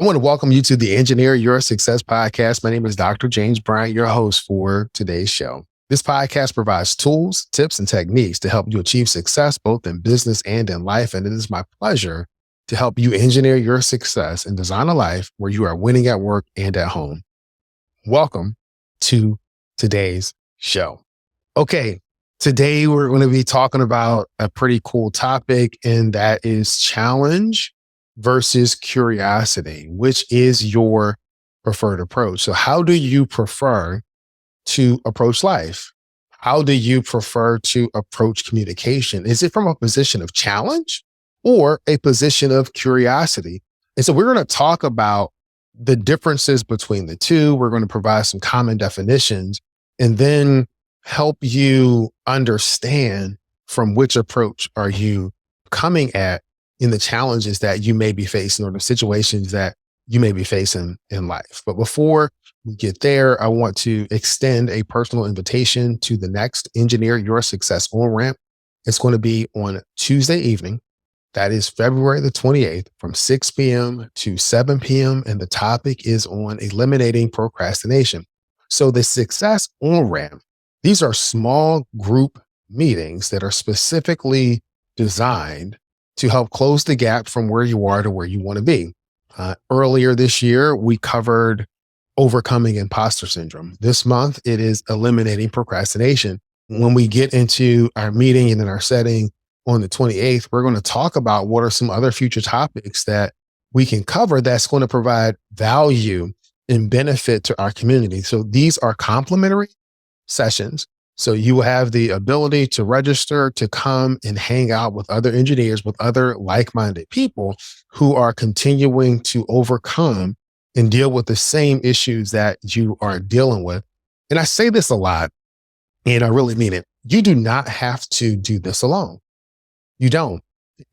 I want to welcome you to the Engineer Your Success podcast. My name is Dr. James Bryant, your host for today's show. This podcast provides tools, tips, and techniques to help you achieve success both in business and in life. And it is my pleasure to help you engineer your success and design a life where you are winning at work and at home. Welcome to today's show. Okay, today we're going to be talking about a pretty cool topic, and that is challenge versus curiosity. Which is your preferred approach? So how do you prefer to approach life? How do you prefer to approach communication? Is it from a position of challenge or a position of curiosity? And so we're going to talk about the differences between the two. We're going to provide some common definitions and then help you understand from which approach are you coming at in the challenges that you may be facing or the situations that you may be facing in life. But before we get there, I want to extend a personal invitation to the next Engineer Your Success on-ramp. It's going to be on Tuesday evening. That is February the 28th from 6 p.m. to 7 p.m. And the topic is on eliminating procrastination. So the Success on-ramp, these are small group meetings that are specifically designed to help close the gap from where you are to where you want to be. Earlier this year, we covered overcoming imposter syndrome. This month, it is eliminating procrastination. When we get into our meeting and in our setting on the 28th, we're going to talk about what are some other future topics that we can cover that's going to provide value and benefit to our community. So these are complimentary sessions. So you will have the ability to register to come and hang out with other engineers, with other like-minded people who are continuing to overcome and deal with the same issues that you are dealing with. And I say this a lot, and I really mean it. You do not have to do this alone. You don't.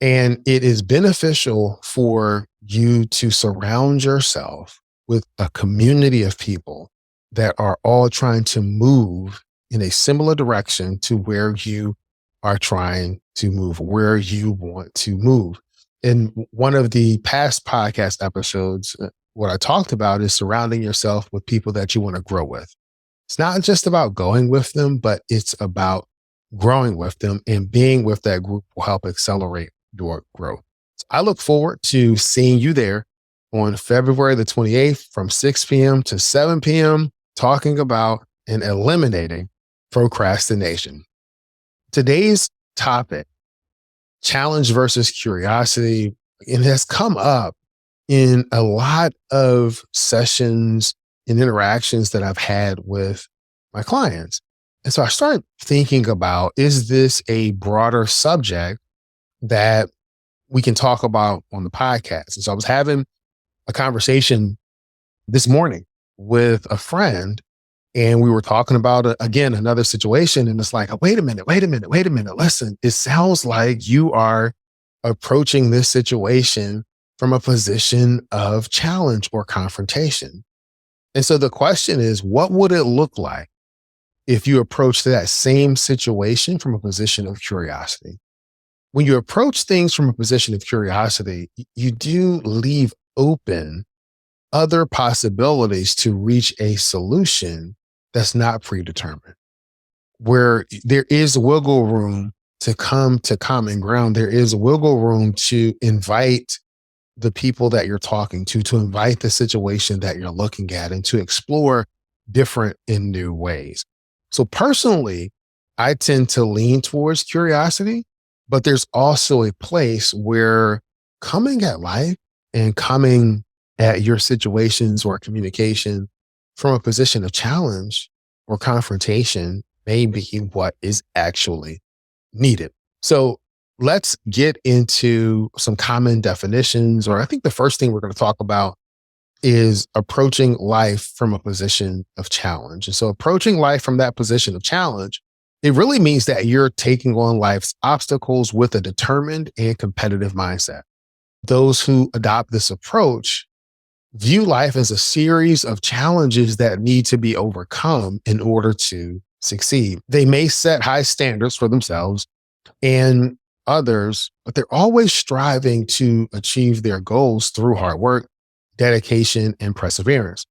And it is beneficial for you to surround yourself with a community of people that are all trying to move in a similar direction to where you are trying to move, where you want to move. In one of the past podcast episodes, what I talked about is surrounding yourself with people that you want to grow with. It's not just about going with them, but it's about growing with them, and being with that group will help accelerate your growth. So I look forward to seeing you there on February the 28th from 6 p.m. to 7 p.m. talking about and eliminating procrastination. Today's topic, challenge versus curiosity, it has come up in a lot of sessions and interactions that I've had with my clients. And so I started thinking about, is this a broader subject that we can talk about on the podcast? And so I was having a conversation this morning with a friend, and we were talking about, again, another situation. And it's like, wait a minute. Listen, it sounds like you are approaching this situation from a position of challenge or confrontation. And so the question is, what would it look like if you approach that same situation from a position of curiosity? When you approach things from a position of curiosity, you do leave open other possibilities to reach a solution that's not predetermined, where there is wiggle room to come to common ground. There is wiggle room to invite the people that you're talking to invite the situation that you're looking at, and to explore different and new ways. So personally, I tend to lean towards curiosity, but there's also a place where coming at life and coming at your situations or communication from a position of challenge or confrontation may be what is actually needed. So let's get into some common definitions, or I think the first thing we're going to talk about is approaching life from a position of challenge. And so approaching life from that position of challenge, it really means that you're taking on life's obstacles with a determined and competitive mindset. Those who adopt this approach view life as a series of challenges that need to be overcome in order to succeed. They may set high standards for themselves and others, but they're always striving to achieve their goals through hard work, dedication, and perseverance.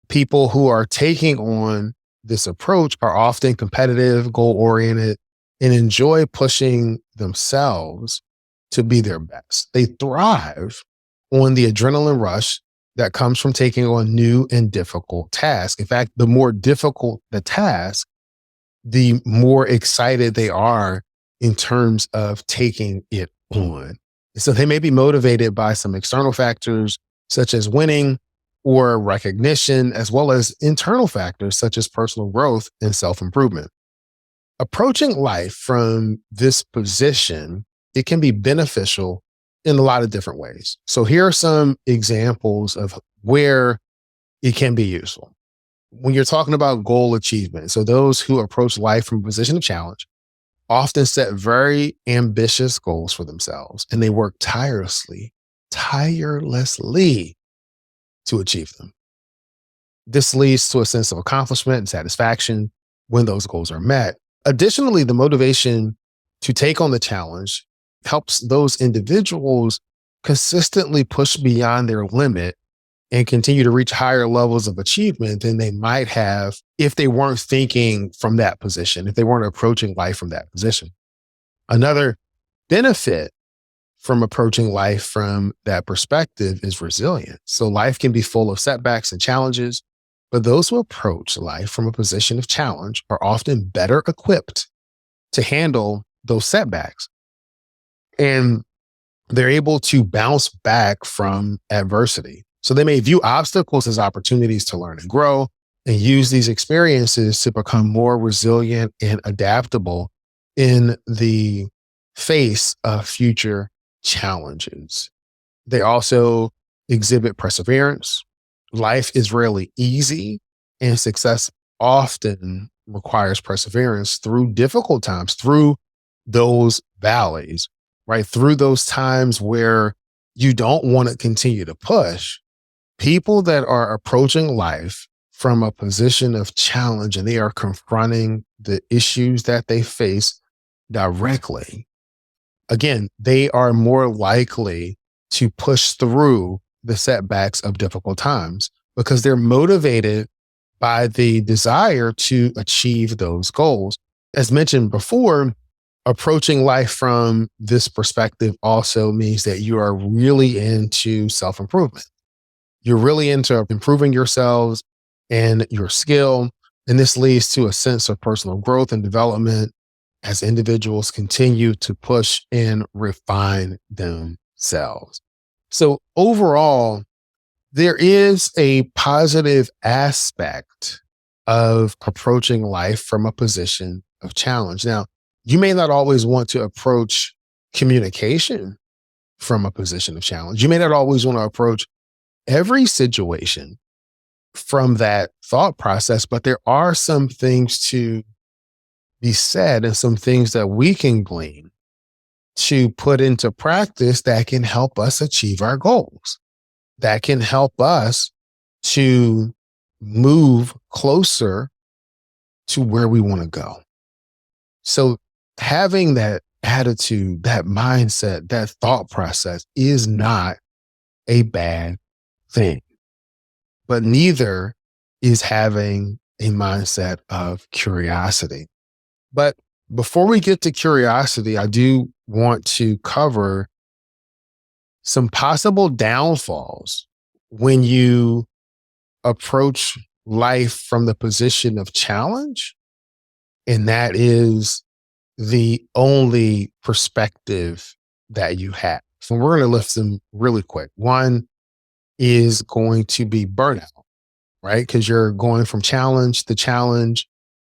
People who are taking on this approach are often competitive, goal oriented, and enjoy pushing themselves to be their best. They thrive on the adrenaline rush that comes from taking on new and difficult tasks. In fact, the more difficult the task, the more excited they are in terms of taking it on. So they may be motivated by some external factors, such as winning or recognition, as well as internal factors, such as personal growth and self improvement. Approaching life from this position, it can be beneficial in a lot of different ways. So here are some examples of where it can be useful. When you're talking about goal achievement, so those who approach life from a position of challenge often set very ambitious goals for themselves, and they work tirelessly to achieve them. This leads to a sense of accomplishment and satisfaction when those goals are met. Additionally, the motivation to take on the challenge helps those individuals consistently push beyond their limit and continue to reach higher levels of achievement than they might have if they weren't thinking from that position, if they weren't approaching life from that position. Another benefit from approaching life from that perspective is resilience. So life can be full of setbacks and challenges, but those who approach life from a position of challenge are often better equipped to handle those setbacks. And they're able to bounce back from adversity. So they may view obstacles as opportunities to learn and grow and use these experiences to become more resilient and adaptable in the face of future challenges. They also exhibit perseverance. Life is rarely easy, and success often requires perseverance through difficult times, through those valleys, right? Through those times where you don't want to continue to push. People that are approaching life from a position of challenge and they are confronting the issues that they face directly, again, they are more likely to push through the setbacks of difficult times because they're motivated by the desire to achieve those goals. As mentioned before, approaching life from this perspective also means that you are really into self-improvement. You're really into improving yourselves and your skill. And this leads to a sense of personal growth and development as individuals continue to push and refine themselves. So overall, there is a positive aspect of approaching life from a position of challenge. Now, you may not always want to approach communication from a position of challenge. You may not always want to approach every situation from that thought process, but there are some things to be said and some things that we can glean to put into practice that can help us achieve our goals, that can help us to move closer to where we want to go. So having that attitude, that mindset, that thought process is not a bad thing, but neither is having a mindset of curiosity. But before we get to curiosity, I do want to cover some possible downfalls when you approach life from the position of challenge. And that is the only perspective that you have. So we're going to lift them really quick. One is going to be burnout, right? Because you're going from challenge to challenge.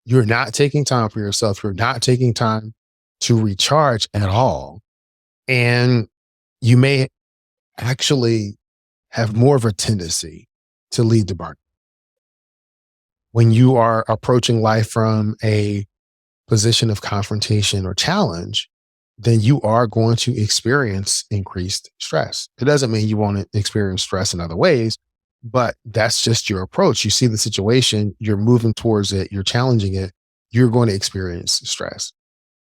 You're not taking time for yourself. You're not taking time to recharge at all. And you may actually have more of a tendency to lead to burnout. When you are approaching life from a position of confrontation or challenge, then you are going to experience increased stress. It doesn't mean you won't experience stress in other ways, but that's just your approach. You see the situation, you're moving towards it, you're challenging it, you're going to experience stress.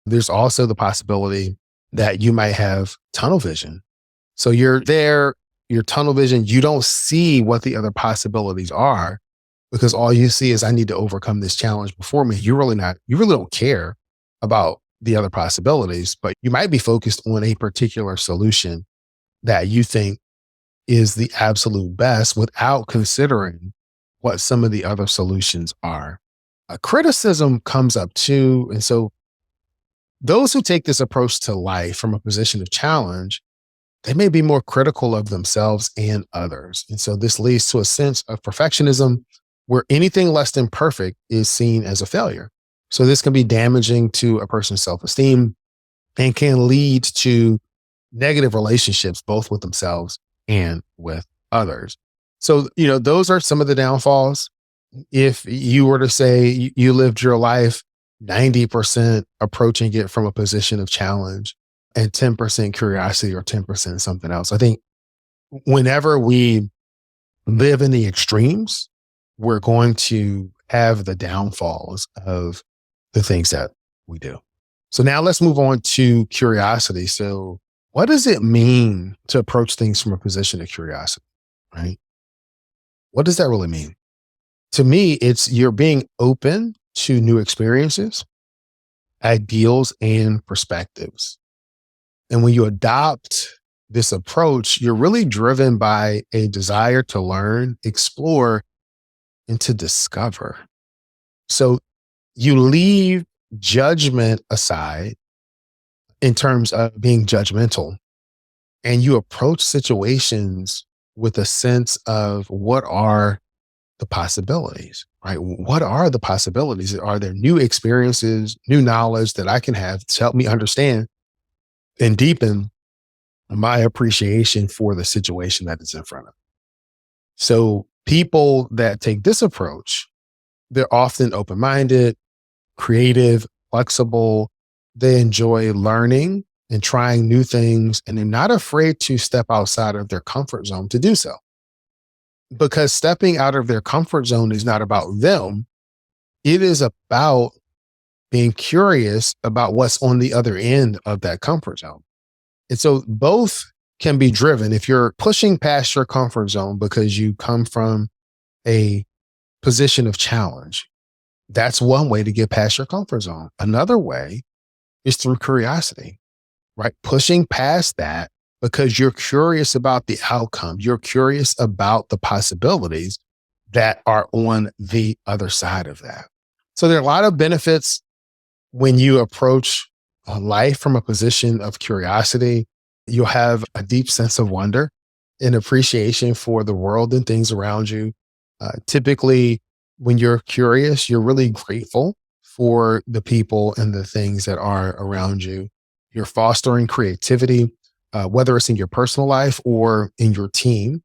There's also the possibility that you might have tunnel vision. So you're there your tunnel vision, you don't see what the other possibilities are because all you see is I need to overcome this challenge before me. You really don't care about the other possibilities, but you might be focused on a particular solution that you think is the absolute best without considering what some of the other solutions are. A criticism comes up too. And so those who take this approach to life from a position of challenge, they may be more critical of themselves and others. And so this leads to a sense of perfectionism where anything less than perfect is seen as a failure. So this can be damaging to a person's self-esteem and can lead to negative relationships, both with themselves and with others. So, those are some of the downfalls. If you were to say you lived your life 90% approaching it from a position of challenge and 10% curiosity or 10% something else, I think whenever we live in the extremes, we're going to have the downfalls of the things that we do. So now let's move on to curiosity. So what does it mean to approach things from a position of curiosity, right? What does that really mean? To me, it's you're being open to new experiences, ideals, and perspectives. And when you adopt this approach, you're really driven by a desire to learn, explore, and to discover. So you leave judgment aside in terms of being judgmental, and you approach situations with a sense of what are the possibilities, right? What are the possibilities? Are there new experiences, new knowledge that I can have to help me understand and deepen my appreciation for the situation that is in front of me? So people that take this approach, they're often open-minded, creative, flexible. They enjoy learning and trying new things, and they're not afraid to step outside of their comfort zone to do so. Because stepping out of their comfort zone is not about them. It is about being curious about what's on the other end of that comfort zone. And so both can be driven. If you're pushing past your comfort zone because you come from a position of challenge, that's one way to get past your comfort zone. Another way is through curiosity, right? Pushing past that because you're curious about the outcome. You're curious about the possibilities that are on the other side of that. So there are a lot of benefits when you approach life from a position of curiosity. You'll have a deep sense of wonder and appreciation for the world and things around you. Typically, when you're curious, you're really grateful for the people and the things that are around you. You're fostering creativity, whether it's in your personal life or in your team.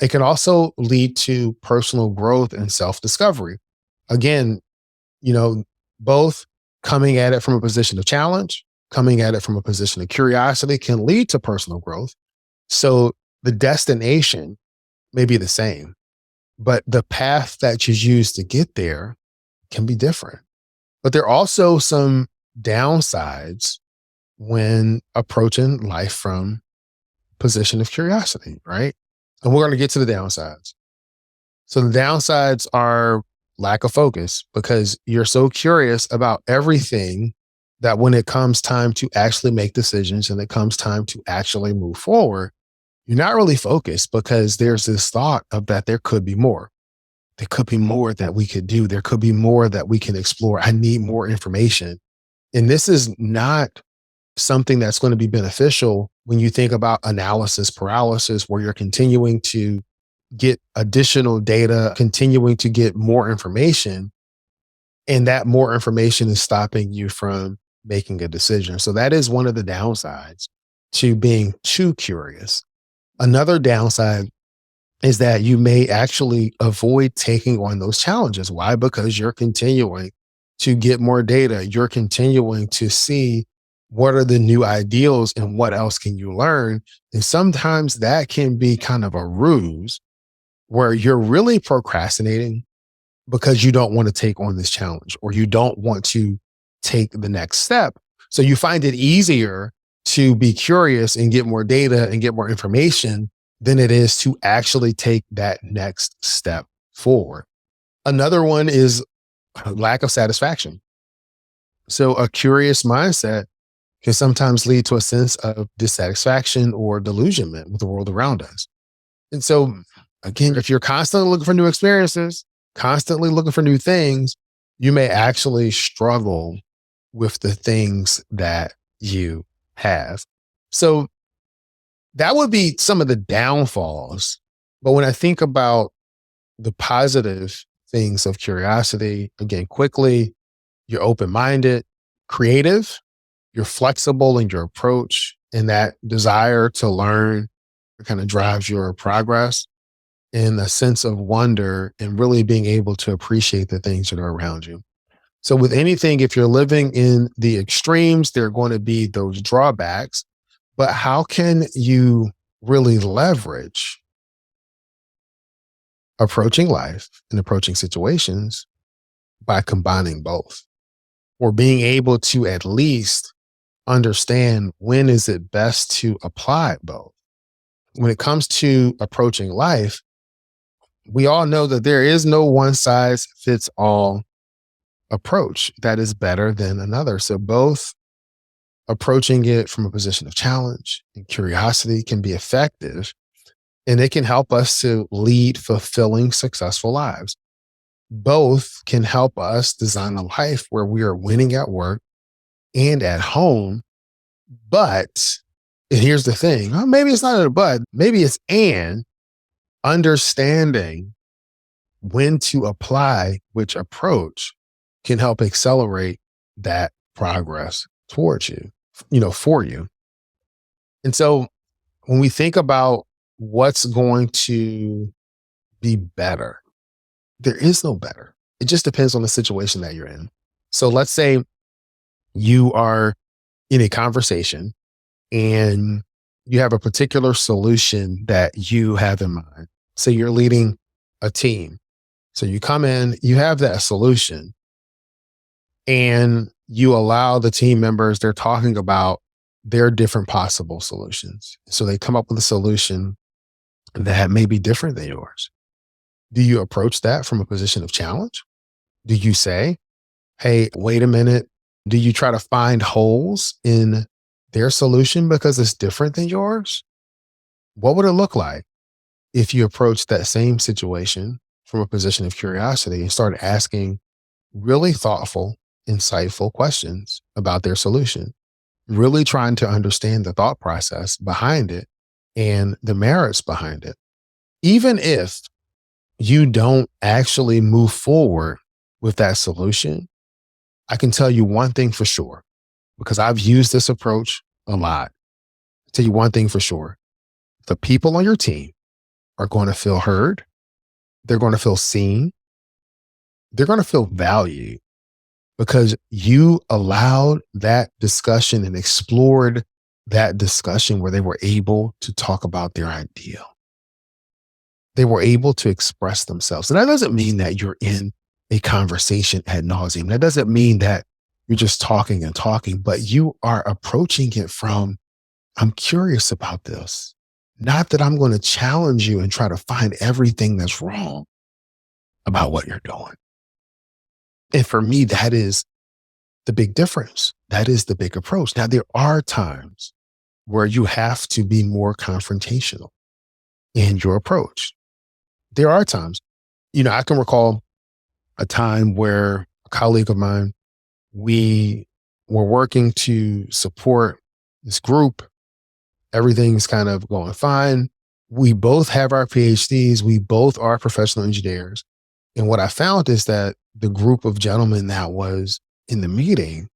It can also lead to personal growth and self-discovery. Again, both coming at it from a position of challenge, coming at it from a position of curiosity can lead to personal growth. So the destination may be the same, but the path that you use to get there can be different. But there are also some downsides when approaching life from position of curiosity, right? And we're going to get to the downsides. So the downsides are lack of focus because you're so curious about everything that when it comes time to actually make decisions and it comes time to actually move forward, you're not really focused because there's this thought of that there could be more. There could be more that we could do. There could be more that we can explore. I need more information. And this is not something that's going to be beneficial when you think about analysis paralysis, where you're continuing to get additional data, continuing to get more information, and that more information is stopping you from making a decision. So that is one of the downsides to being too curious. Another downside is that you may actually avoid taking on those challenges. Why? Because you're continuing to get more data. You're continuing to see what are the new ideals and what else can you learn. And sometimes that can be kind of a ruse where you're really procrastinating because you don't want to take on this challenge or you don't want to take the next step. So you find it easier to be curious and get more data and get more information than it is to actually take that next step forward. Another one is lack of satisfaction. So a curious mindset can sometimes lead to a sense of dissatisfaction or delusionment with the world around us. And so, again, if you're constantly looking for new experiences, constantly looking for new things, you may actually struggle with the things that you have. So that would be some of the downfalls. But when I think about the positive things of curiosity, again, quickly, you're open-minded, creative, you're flexible in your approach, and that desire to learn kind of drives your progress, and a sense of wonder and really being able to appreciate the things that are around you. So with anything, if you're living in the extremes, there are going to be those drawbacks, but how can you really leverage approaching life and approaching situations by combining both, or being able to at least understand when is it best to apply both? When it comes to approaching life, we all know that there is no one size fits all approach that is better than another. So both approaching it from a position of challenge and curiosity can be effective, and it can help us to lead fulfilling, successful lives. Both can help us design a life where we are winning at work and at home. But, and here's the thing, maybe it's not a but, maybe it's understanding when to apply which approach can help accelerate that progress towards you, for you. And so when we think about what's going to be better, there is no better. It just depends on the situation that you're in. So let's say you are in a conversation and you have a particular solution that you have in mind. So you're leading a team. So you come in, you have that solution, and you allow the team members, they're talking about their different possible solutions. So they come up with a solution that may be different than yours. Do you approach that from a position of challenge? Do you say, hey, wait a minute? Do you try to find holes in their solution because it's different than yours? What would it look like if you approach that same situation from a position of curiosity and start asking really thoughtful, insightful questions about their solution, really trying to understand the thought process behind it and the merits behind it? Even if you don't actually move forward with that solution, I can tell you one thing for sure, because I've used this approach a lot. I'll tell you one thing for sure. The people on your team are going to feel heard. They're going to feel seen. They're going to feel valued because you allowed that discussion and explored that discussion where they were able to talk about their idea. They were able to express themselves. And that doesn't mean that you're in a conversation ad nauseum. That doesn't mean that you're just talking and talking, but you are approaching it from, I'm curious about this. Not that I'm going to challenge you and try to find everything that's wrong about what you're doing. And for me, that is the big difference. That is the big approach. Now, there are times where you have to be more confrontational in your approach. There are times, I can recall a time where a colleague of mine, we were working to support this group. Everything's kind of going fine. We both have our PhDs. We both are professional engineers. And what I found is that the group of gentlemen that was in the meeting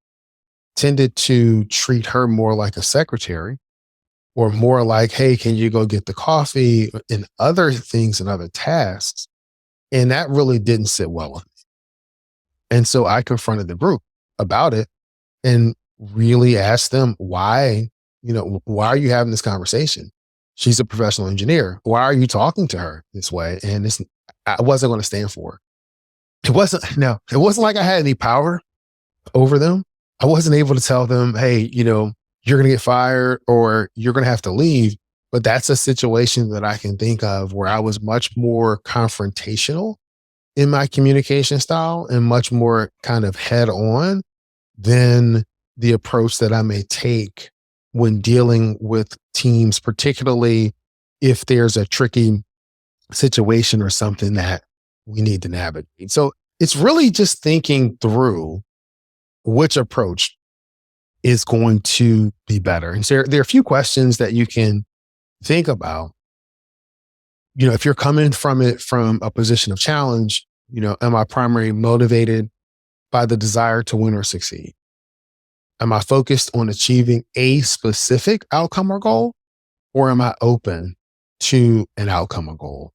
tended to treat her more like a secretary, or more like, hey, can you go get the coffee, and other things and other tasks. And that really didn't sit well with me. And so I confronted the group about it and really asked them, why are you having this conversation? She's a professional engineer. Why are you talking to her this way? And I wasn't going to stand for it. It wasn't like I had any power over them. I wasn't able to tell them, hey, you're going to get fired or you're going to have to leave. But that's a situation that I can think of where I was much more confrontational in my communication style and much more kind of head on than the approach that I may take when dealing with teams, particularly if there's a tricky situation or something that we need to navigate. So it's really just thinking through which approach is going to be better. And so there are a few questions that you can think about. If you're coming from it from a position of challenge, am I primarily motivated by the desire to win or succeed? Am I focused on achieving a specific outcome or goal, or am I open to an outcome or goal?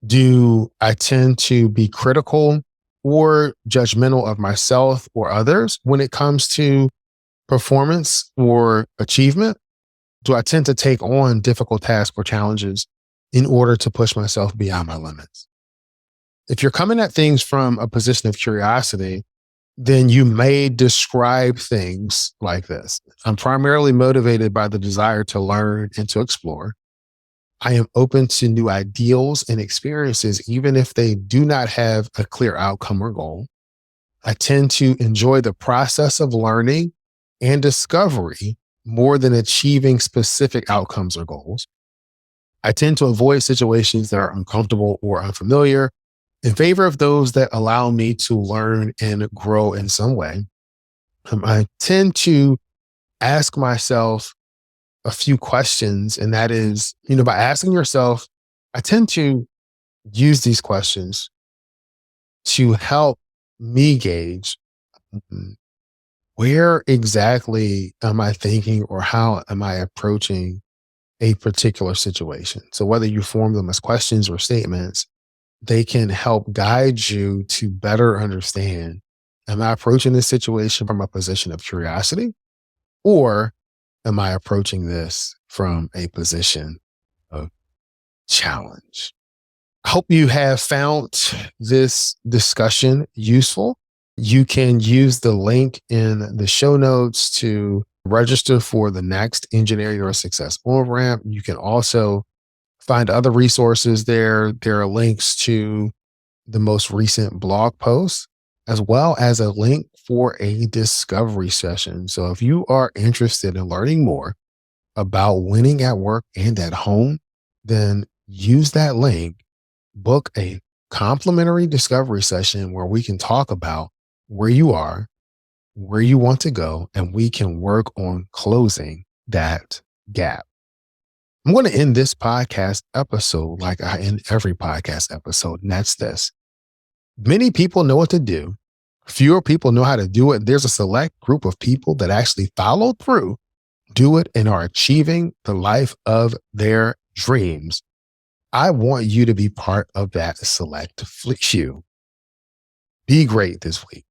Do I tend to be critical or judgmental of myself or others when it comes to performance or achievement? Do I tend to take on difficult tasks or challenges in order to push myself beyond my limits? If you're coming at things from a position of curiosity, then you may describe things like this. I'm primarily motivated by the desire to learn and to explore. I am open to new ideals and experiences, even if they do not have a clear outcome or goal. I tend to enjoy the process of learning and discovery more than achieving specific outcomes or goals. I tend to avoid situations that are uncomfortable or unfamiliar in favor of those that allow me to learn and grow in some way. I tend to ask myself a few questions, and that is, by asking yourself, I tend to use these questions to help me gauge where exactly am I thinking or how am I approaching a particular situation. So whether you form them as questions or statements, they can help guide you to better understand, am I approaching this situation from a position of curiosity, or am I approaching this from a position of challenge? I hope you have found this discussion useful. You can use the link in the show notes to register for the next Engineer Your Success On Ramp. You can also find other resources there. There are links to the most recent blog post, as well as a link for a discovery session. So if you are interested in learning more about winning at work and at home, then use that link, book a complimentary discovery session where we can talk about where you are, where you want to go, and we can work on closing that gap. I'm going to end this podcast episode like I end every podcast episode, and that's this. Many people know what to do. Fewer people know how to do it. There's a select group of people that actually follow through, do it, and are achieving the life of their dreams. I want you to be part of that select few. Be great this week.